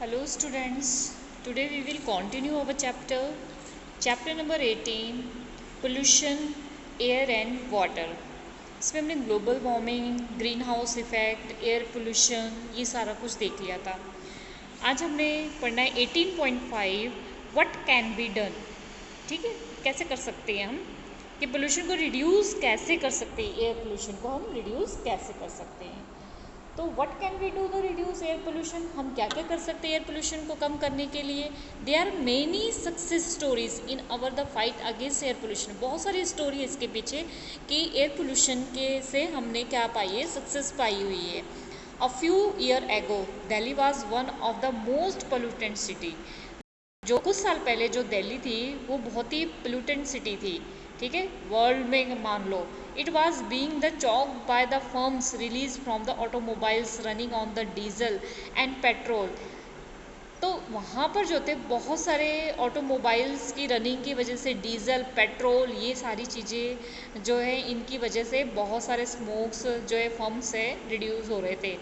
Hello students, today we will continue our chapter number 18, pollution, air and water. इसमें हमने global warming, green house effect, air pollution ये सारा कुछ देख लिया था। आज हमने पढ़ना है 18.5 व्हाट कैन बी डन। ठीक है, कैसे कर सकते हैं हम कि पोल्यूशन को रिड्यूस कैसे कर सकते हैं, एयर पोल्यूशन को हम रिड्यूस कैसे कर सकते हैं। तो what can we do to reduce air pollution, हम क्या क्या कर सकते हैं एयर पोल्यूशन को कम करने के लिए। There are many success stories in our the fight against air pollution. बहुत सारी स्टोरी है इसके पीछे कि एयर पोल्यूशन के से हमने क्या पाई है, सक्सेस पाई हुई है। A few year ago Delhi was one of the most pollutant city. जो कुछ साल पहले जो दिल्ली थी वो बहुत ही पोल्यूटेंट सिटी थी, ठीक है, वर्ल्ड में मान लो। It was being the choke by the fumes release from the automobiles running on the diesel and petrol. तो वहाँ पर जो थे बहुत सारे ऑटोमोबाइल्स की रनिंग की वजह से डीजल पेट्रोल ये सारी चीज़ें जो है इनकी वजह से बहुत सारे स्मोक्स जो है फर्म से रिड्यूस हो रहे थे।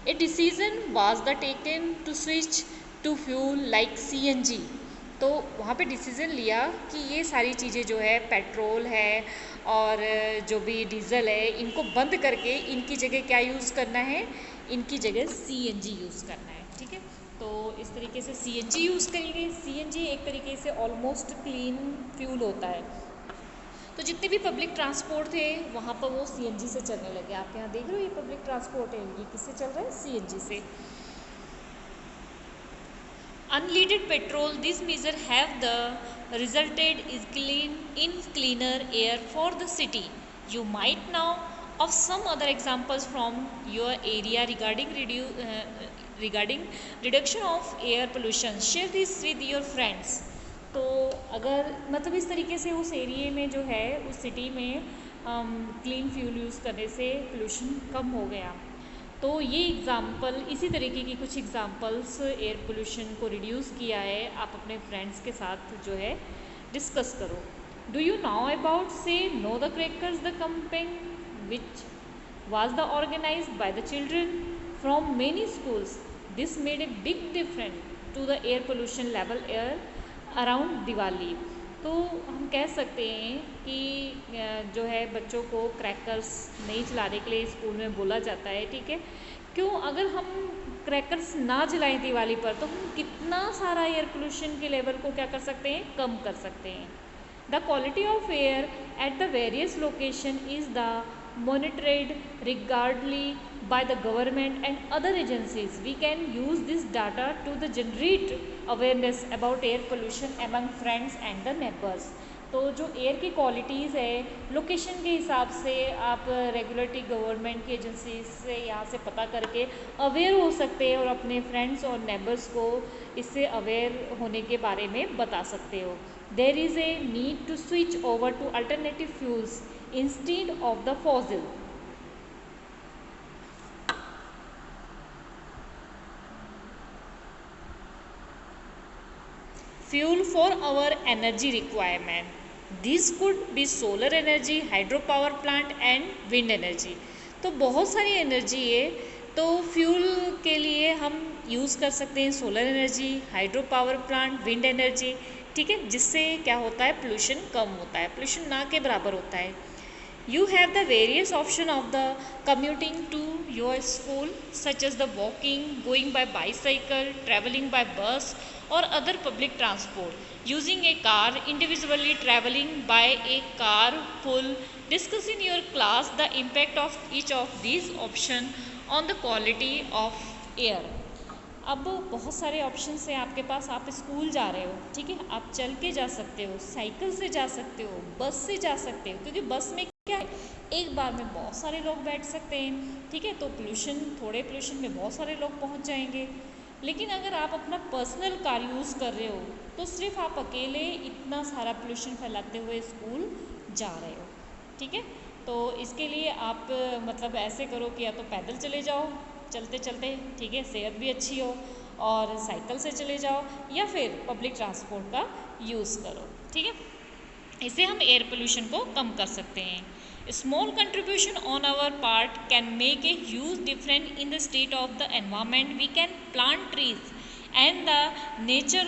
A decision was the taken to switch to fuel like CNG। तो वहाँ पे डिसीज़न लिया कि ये सारी चीज़ें जो है पेट्रोल है और जो भी डीज़ल है इनको बंद करके इनकी जगह क्या यूज़ करना है, इनकी जगह CNG यूज़ करना है। ठीक है, तो इस तरीके से CNG यूज़ करेंगे। CNG एक तरीके से ऑलमोस्ट क्लीन फ्यूल होता है। तो जितने भी पब्लिक ट्रांसपोर्ट थे वहाँ पर वो CNG से चलने लगे। आप यहाँ देख रहे हो ये पब्लिक ट्रांसपोर्ट है, ये किससे चल रहा है, CNG से। Unleaded petrol, this measure have the resulted is in cleaner air for the city. You might know of some other examples from your area regarding reduction of air pollution. Share this with your friends. तो अगर मतलब इस तरीके से उस एरिए में जो है उस सिटी में क्लीन फ्यूल यूज़ करने से पोल्यूशन कम हो गया। तो ये एग्ज़ाम्पल, इसी तरीके की कुछ एग्ज़ाम्पल्स एयर पोल्यूशन को रिड्यूस किया है, आप अपने फ्रेंड्स के साथ जो है डिस्कस करो। Do you know about say no the crackers the campaign which was the organised by the children from many schools. This made a big difference to the air pollution level air around Diwali. तो हम कह सकते हैं कि जो है बच्चों को क्रैकर्स नहीं चलाने के लिए स्कूल में बोला जाता है। ठीक है, क्यों, अगर हम क्रैकर्स ना जलाएं दिवाली पर तो हम कितना सारा एयर पोल्यूशन के लेवल को क्या कर सकते हैं, कम कर सकते हैं। The quality of air at the various location is the monitored regardlessly by the government and other agencies. We can use this data to the generate awareness about air pollution among friends and the neighbors. तो जो air की qualities है location के हिसाब से आप regulatory government की agency से यहाँ से पता करके अवेयर हो सकते हैं और अपने फ्रेंड्स और नेबर्स को इससे अवेयर होने के बारे में बता सकते हो। There is a need to switch over to alternative fuels instead of the fossil. Fuel for our energy requirement. This could be solar energy, hydropower plant and wind energy. तो बहुत सारी एनर्जी है, तो फ्यूल के लिए हम use कर सकते हैं solar energy, hydro power plant, wind energy. ठीक है, जिससे क्या होता है, पोल्यूशन कम होता है, पोल्यूशन ना के बराबर होता है। You have the various option of the commuting to your school such as the walking, going by bicycle, traveling by bus or other public transport, using a car, individually traveling by a car full. Discuss in your class the impact of each of these option on the quality of air. अब बहुत सारे options हैं आपके पास। आप school जा रहे हो, ठीक है, आप चल के जा सकते हो, साइकिल से जा सकते हो, बस से जा सकते हो, क्योंकि बस में क्या है, एक बार में बहुत सारे लोग बैठ सकते हैं। ठीक है, तो पोल्यूशन, थोड़े पोल्यूशन में बहुत सारे लोग पहुंच जाएंगे। लेकिन अगर आप अपना पर्सनल कार यूज़ कर रहे हो तो सिर्फ आप अकेले इतना सारा पोल्यूशन फैलाते हुए स्कूल जा रहे हो। ठीक है, तो इसके लिए आप मतलब ऐसे करो कि या तो पैदल चले जाओ चलते चलते, ठीक है, सेहत भी अच्छी हो, और साइकिल से चले जाओ या फिर पब्लिक ट्रांसपोर्ट का यूज़ करो। ठीक है, इससे हम एयर पोल्यूशन को कम कर सकते हैं। Small contribution on our part can make a huge difference in the state of the environment. We can plant trees and the nature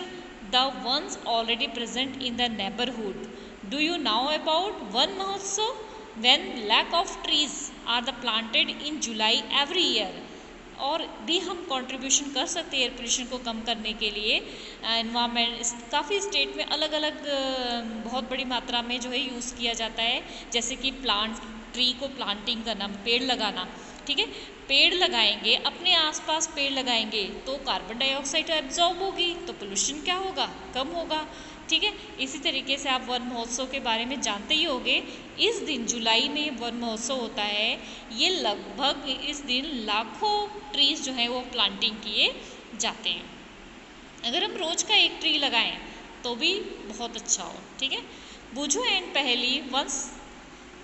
the ones already present in the neighborhood. Do you know about Van Mahotsav? When lack of trees are the planted in July every year. और भी हम contribution कर सकते हैं air pollution को कम करने के लिए। एनवायरमेंट काफ़ी स्टेट में अलग अलग बहुत बड़ी मात्रा में जो है यूज़ किया जाता है, जैसे कि ट्री को प्लांटिंग करना, पेड़ लगाना। ठीक है, पेड़ लगाएंगे, अपने आसपास पेड़ लगाएंगे तो कार्बन डाइऑक्साइड एब्जॉर्ब होगी, तो पोल्यूशन क्या होगा, कम होगा। ठीक है, इसी तरीके से आप वन महोत्सव के बारे में जानते ही होंगे। इस दिन जुलाई में वन महोत्सव होता है। ये लगभग इस दिन लाखों ट्रीज जो हैं वो प्लांटिंग किए जाते हैं। अगर हम रोज का एक ट्री लगाएं तो भी बहुत अच्छा हो। ठीक है, Bujho and Paheli once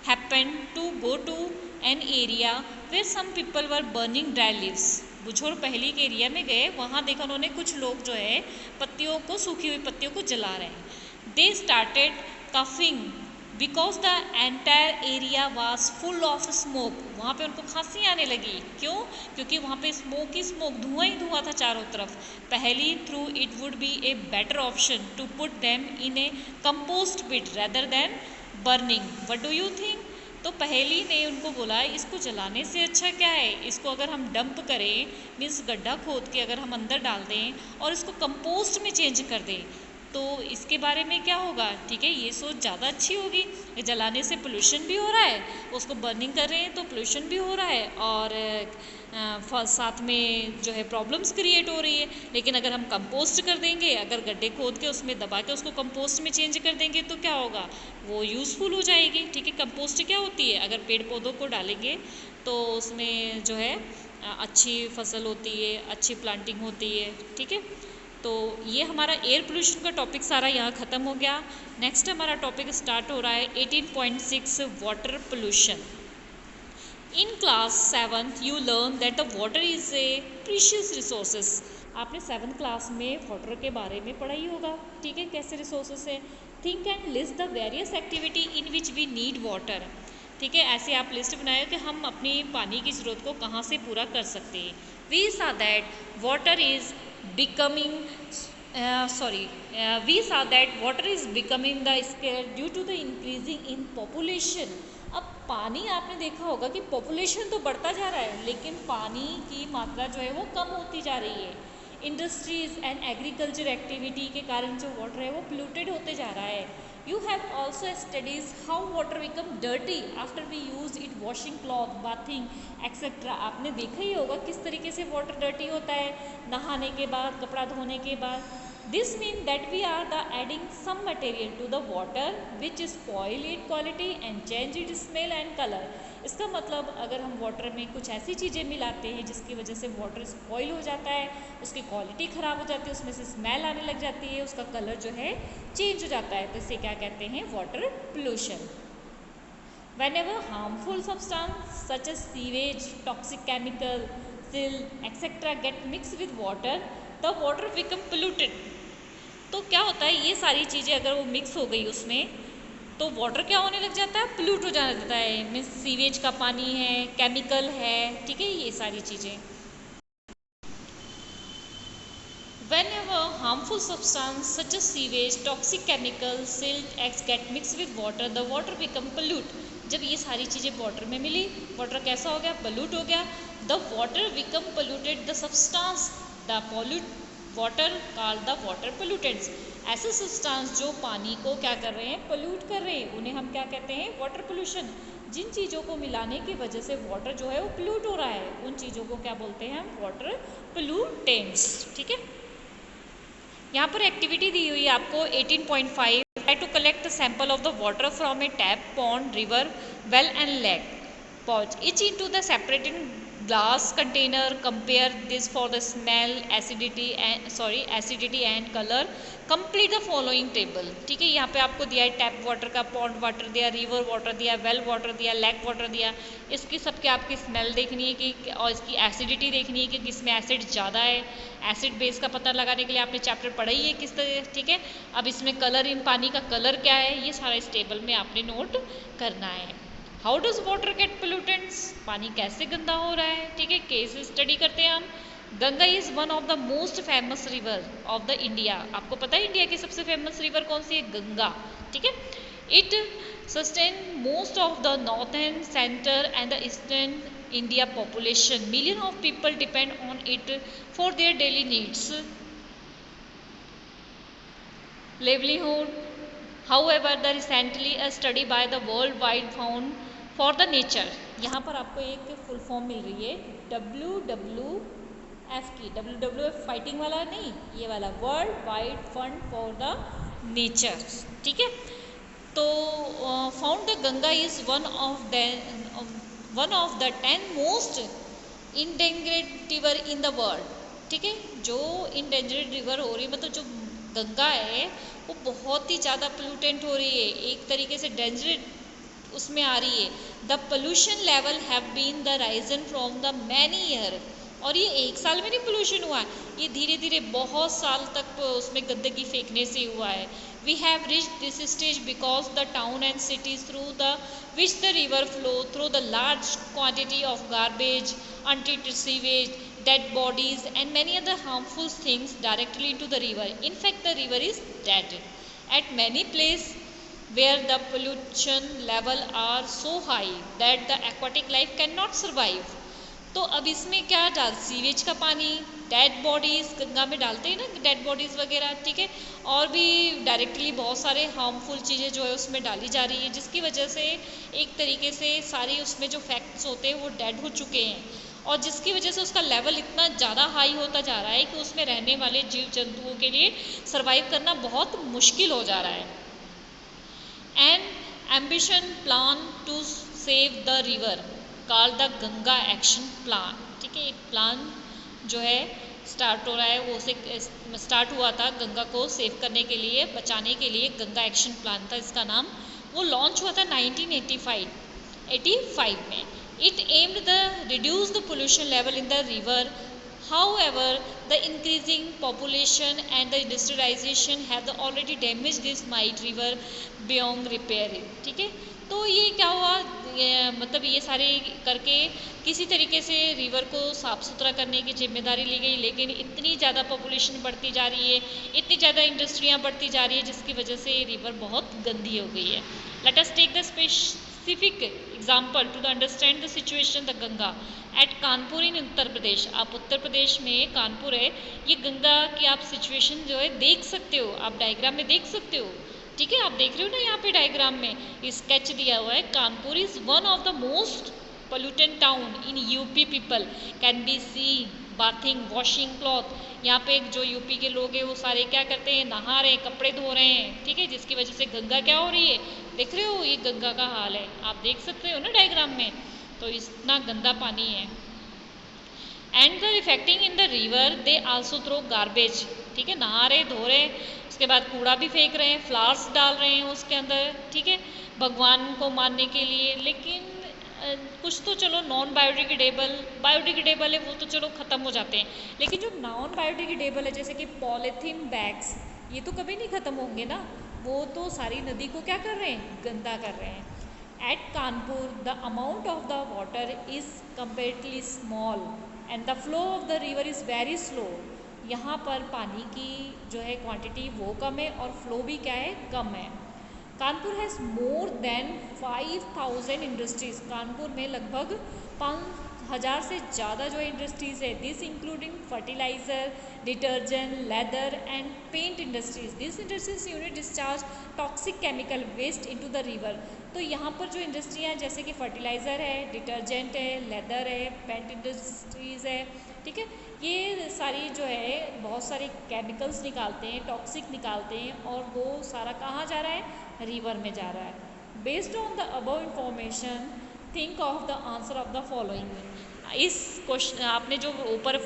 happen to go to an area where some people were burning dry leaves. बुझोर पहली के एरिया में गए, वहाँ देखा उन्होंने कुछ लोग जो है पत्तियों को, सूखी हुई पत्तियों को जला रहे हैं। They started coughing because the entire area was full of smoke. वहाँ पे उनको खांसी आने लगी। क्यों? क्योंकि वहाँ पे स्मोक ही स्मोक, धुआं ही धुआं था चारों तरफ। पहली through it would be a better option to put them in a compost pit rather than burning. What do you think? तो पहेली ने उनको बोला इसको जलाने से अच्छा क्या है, इसको अगर हम डंप करें, मीन्स गड्ढा खोद के अगर हम अंदर डाल दें और इसको कंपोस्ट में चेंज कर दें तो इसके बारे में क्या होगा। ठीक है, ये सोच ज़्यादा अच्छी होगी। जलाने से पोल्यूशन भी हो रहा है, उसको बर्निंग कर रहे हैं तो पोल्यूशन भी हो रहा है और साथ में जो है प्रॉब्लम्स क्रिएट हो रही है। लेकिन अगर हम कंपोस्ट कर देंगे, अगर गड्ढे खोद के उसमें दबा के उसको कंपोस्ट में चेंज कर देंगे तो क्या होगा, वो यूज़फुल हो जाएगी। ठीक है, कंपोस्ट क्या होती है, अगर पेड़ पौधों को डालेंगे तो उसमें जो है अच्छी फसल होती है, अच्छी प्लांटिंग होती है। ठीक है, तो ये हमारा एयर पोल्यूशन का टॉपिक सारा यहाँ ख़त्म हो गया। नेक्स्ट हमारा टॉपिक स्टार्ट हो रहा है 18.6 water pollution. In class 7th you learn that the water is a precious resources. आपने 7th क्लास में वाटर के बारे में पढ़ा ही होगा। ठीक है, कैसे रिसोर्सेस है। Think and list the various activity in which we need water. ठीक है, ऐसे आप लिस्ट बनाए कि हम अपनी पानी की ज़रूरत को कहाँ से पूरा कर सकते हैं। We saw that water is becoming we saw that water is becoming the scarce due to the increasing in population। अब पानी आपने देखा होगा कि पॉपुलेशन तो बढ़ता जा रहा है लेकिन पानी की मात्रा जो है वो कम होती जा रही है। इंडस्ट्रीज एंड एग्रीकल्चर एक्टिविटी के कारण जो वाटर है वो पोल्यूटेड होते जा रहा है। You have also studied how water become dirty after we use it washing cloth, bathing, etc. आपने देखा ही होगा किस तरीके से वाटर डर्टी होता है नहाने के बाद, कपड़ा धोने के बाद। This means that we are the adding some material to the water which spoil its quality and change its smell and color। इसका मतलब अगर हम वाटर में कुछ ऐसी चीज़ें मिलाते हैं जिसकी वजह से वाटर स्पॉइल हो जाता है, उसकी क्वालिटी ख़राब हो जाती है, उसमें से स्मेल आने लग जाती है, उसका कलर जो है चेंज हो जाता है, तो इसे क्या कहते हैं, water pollution. Whenever harmful substance such as sewage, toxic chemical, silt, etc. get mixed with water, the water become polluted। तो क्या होता है, ये सारी चीज़ें अगर वो मिक्स हो गई उसमें तो वाटर क्या होने लग जाता है, पोल्यूट हो जाने लगता है। मीन्स सीवेज का पानी है, केमिकल है। ठीक है, ये सारी चीज़ें। Whenever harmful substance such as sewage, toxic chemical, silt, eggs get mixed with water, the water become pollute। जब ये सारी चीज़ें वाटर में मिली, वाटर कैसा हो गया, पोल्यूट हो गया। The water become polluted, the substance the pollute water called the water pollutants। ऐसे सब्सटेंस जो पानी को क्या कर रहे हैं, पोल्यूट कर रहे हैं, उन्हें हम क्या कहते हैं, वाटर पोल्यूशन। जिन चीज़ों को मिलाने की वजह से वाटर जो है वो पोल्यूट हो रहा है, उन चीज़ों को क्या बोलते हैं हम, वाटर पोल्यूटेंट्स। ठीक है, यहाँ पर एक्टिविटी दी हुई है आपको 18.5। Try to collect sample of the water from a tap, pond, river, well and lake. Pouch each into the separated glass container. Compare this for the smell, acidity and color. Complete the following table। ठीक है, यहाँ पे आपको दिया है tap water का, pond water दिया, river water दिया, वेल वाटर दिया, लेक वाटर दिया। इसकी सबके आपकी स्मेल देखनी है कि और इसकी एसिडिटी देखनी है कि किसमें एसिड ज़्यादा है। एसिड बेस का पता लगाने के लिए आपने चैप्टर पढ़ा ही है किस तरह। ठीक है, अब इसमें कलर, इन पानी का कलर क्या है, ये सारा इस टेबल में आपने नोट करना है। How does water get pollutants, पानी कैसे गंदा हो रहा है। ठीक है, केस स्टडी करते हैं हम। Ganga is one of the most famous river of the India. आपको पता है इंडिया की सबसे फेमस रिवर कौन सी है? गंगा। ठीक है। It sustain most of the northern, centre and the eastern India population. Million of people depend on it for their daily needs, livelihood. However, the recently a study by the World Wide Fund for the Nature, यहाँ पर आपको एक full form मिल रही है WWF की। WWF fighting वाला नहीं, ये वाला world wide fund for the nature. ठीक है। तो found the Ganga is one of the 10 most endangered river in the world. ठीक है। जो इंडेंजर्ड रिवर हो रही है, मतलब जो गंगा है वो बहुत ही ज़्यादा पोल्यूटेंट हो रही है, एक तरीके से डेंजर उसमें आ रही है। The pollution level have been the risen from the many year. और ये एक साल में नहीं पोल्यूशन हुआ, ये धीरे धीरे बहुत साल तक उसमें गंदगी फेंकने से हुआ है। We have reached this stage because the town and cities through the which the river flow through the large quantity of garbage, untreated sewage, dead bodies and many other harmful things directly into the river. In fact, the river is dead at many places where the pollution level are so high that the aquatic life cannot survive. तो अब इसमें क्या डाल, sewage का पानी, dead bodies Ganga में डालते हैं ना, डेड बॉडीज़ वगैरह। ठीक है। और भी डायरेक्टली बहुत सारे हार्मफुल चीज़ें जो है उसमें डाली जा रही है, जिसकी वजह से एक तरीके से सारी उसमें जो फैक्ट्स होते हैं वो डेड हो चुके हैं, और जिसकी वजह से उसका लेवल इतना ज़्यादा हाई होता जा रहा है कि उसमें रहने वाले जीव जंतुओं के लिए सर्वाइव करना बहुत मुश्किल हो जा रहा है। An ambition plan to save the river called the Ganga action plan. ठीक है। एक प्लान जो है स्टार्ट हो रहा है, वो उसे स्टार्ट हुआ था गंगा को सेव करने के लिए, बचाने के लिए। गंगा एक्शन प्लान था इसका नाम। वो लॉन्च हुआ था 1985 में। It aimed to reduce the pollution level in the river. However, the increasing population and the industrialization have already damaged this mighty river beyond repair. ठीक है। तो ये क्या हुआ, मतलब ये सारे करके किसी तरीके से रिवर को साफ़ सुथरा करने की जिम्मेदारी ली गई, लेकिन इतनी ज़्यादा पॉपुलेशन बढ़ती जा रही है, इतनी ज़्यादा इंडस्ट्रियाँ बढ़ती जा रही है, जिसकी वजह से ये रिवर बहुत गंदी हो गई है। Let us take the specific example to understand the situation the Ganga at Kanpur in Uttar Pradesh. आप उत्तर प्रदेश में कानपुर है, ये गंगा की आप सिचुएशन जो है देख सकते हो, आप डायग्राम में देख सकते हो। ठीक है। आप देख रहे हो ना यहाँ पे डायग्राम में स्केच दिया हुआ है। Kanpur is one of the most pollutant town in UP. People can be see bathing, washing cloth. यहाँ पे जो यूपी के लोग हैं वो सारे क्या करते हैं, नहा रहे हैं, कपड़े धो रहे हैं। ठीक है। जिसकी वजह से गंगा क्या हो रही है, देख रहे हो, ये गंगा का हाल है, आप देख सकते हो ना डायग्राम में। तो इतना गंदा पानी है। And the effecting in the river they also throw garbage. ठीक है। नहा रहे, धो रहे, उसके बाद कूड़ा भी फेंक रहे हैं, फ्लावर्स डाल रहे हैं उसके अंदर। ठीक है। भगवान को मानने के लिए। लेकिन कुछ तो चलो नॉन बायोडिग्रेडेबल है, वो तो चलो ख़त्म हो जाते हैं, लेकिन जो नॉन बायोडिग्रेडेबल है जैसे कि पॉलीथीन बैग्स, ये तो कभी नहीं ख़त्म होंगे ना, वो तो सारी नदी को क्या कर रहे हैं, गंदा कर रहे हैं। At Kanpur the amount of the water is comparatively small and the flow of the river is very slow. यहाँ पर पानी की जो है क्वांटिटी वो कम है और फ्लो भी क्या है, कम है। Kanpur has more than 5000 industries. Kanpur में लगभग 5000 से ज़्यादा जो इंडस्ट्रीज़ है। This including fertiliser, detergent, leather and paint industries. This industries unit discharge toxic chemical waste into the river. तो यहाँ पर जो इंडस्ट्रियाँ हैं जैसे कि फर्टिलाइज़र है, डिटर्जेंट है, लेदर है, पेंट इंडस्ट्रीज़ है। ठीक है। ये सारी जो है बहुत सारे केमिकल्स निकालते हैं, टॉक्सिक निकालते हैं, और वो सारा कहाँ जा रहा है, रिवर में जा रहा है। Based on the above information think of the answer of the following. इस क्वेश्चन आपने जो ऊपर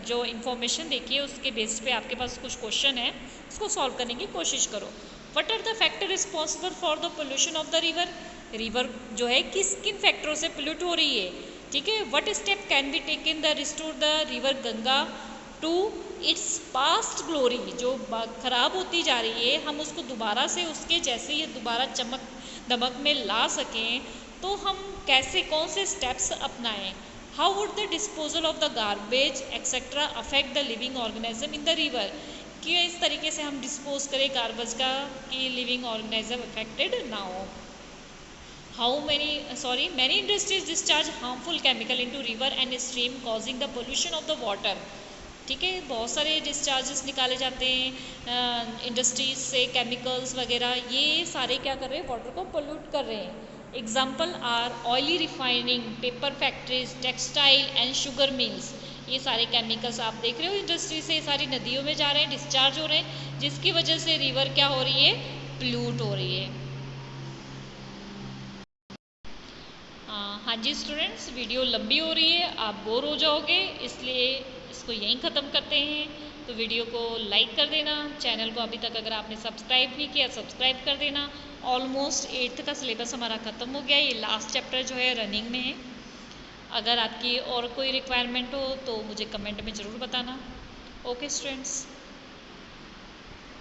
जो इंफॉर्मेशन देखी है उसके बेस पे आपके पास कुछ क्वेश्चन है, उसको सॉल्व करने की कोशिश करो। What are the factor responsible for the pollution of the river. River जो है किस किन फैक्टरों से पोल्यूट हो रही है। ठीक है। What step can be taken the restore the river Ganga to its past glory. जो खराब होती जा रही है, हम उसको दोबारा से उसके जैसे ये दोबारा चमक दमक में ला सकें, तो हम कैसे, कौन से स्टेप्स अपनाएं। How would the disposal of the garbage etcetera affect the living organism in the river, कि इस तरीके से हम डिस्पोज करें गार्बेज का कि लिविंग ऑर्गेनिज्म अफेक्टेड ना हो। Many industries discharge harmful chemical into river and stream causing the pollution of the water। ठीक है, बहुत सारे डिस्चार्जेस निकाले जाते हैं इंडस्ट्रीज से, केमिकल्स वगैरह, ये सारे क्या कर रहे हैं, वाटर को पोल्यूट कर रहे हैं। Example are oily refining, paper factories, textile and sugar mills. ये सारे केमिकल्स आप देख रहे हो इंडस्ट्री से सारी नदियों में जा रहे हैं, डिस्चार्ज हो रहे हैं, जिसकी वजह से रिवर क्या हो रही है, पोल्यूट हो रही है। हाँ जी स्टूडेंट्स, वीडियो लंबी हो रही है, आप बोर हो जाओगे, इसलिए इसको यहीं ख़त्म करते हैं। तो वीडियो को लाइक कर देना, चैनल को अभी तक अगर आपने सब्सक्राइब नहीं किया सब्सक्राइब कर देना। ऑलमोस्ट 8th का सिलेबस हमारा ख़त्म हो गया, ये लास्ट चैप्टर जो है रनिंग में है। अगर आपकी और कोई रिक्वायरमेंट हो तो मुझे कमेंट में ज़रूर बताना। Okay students.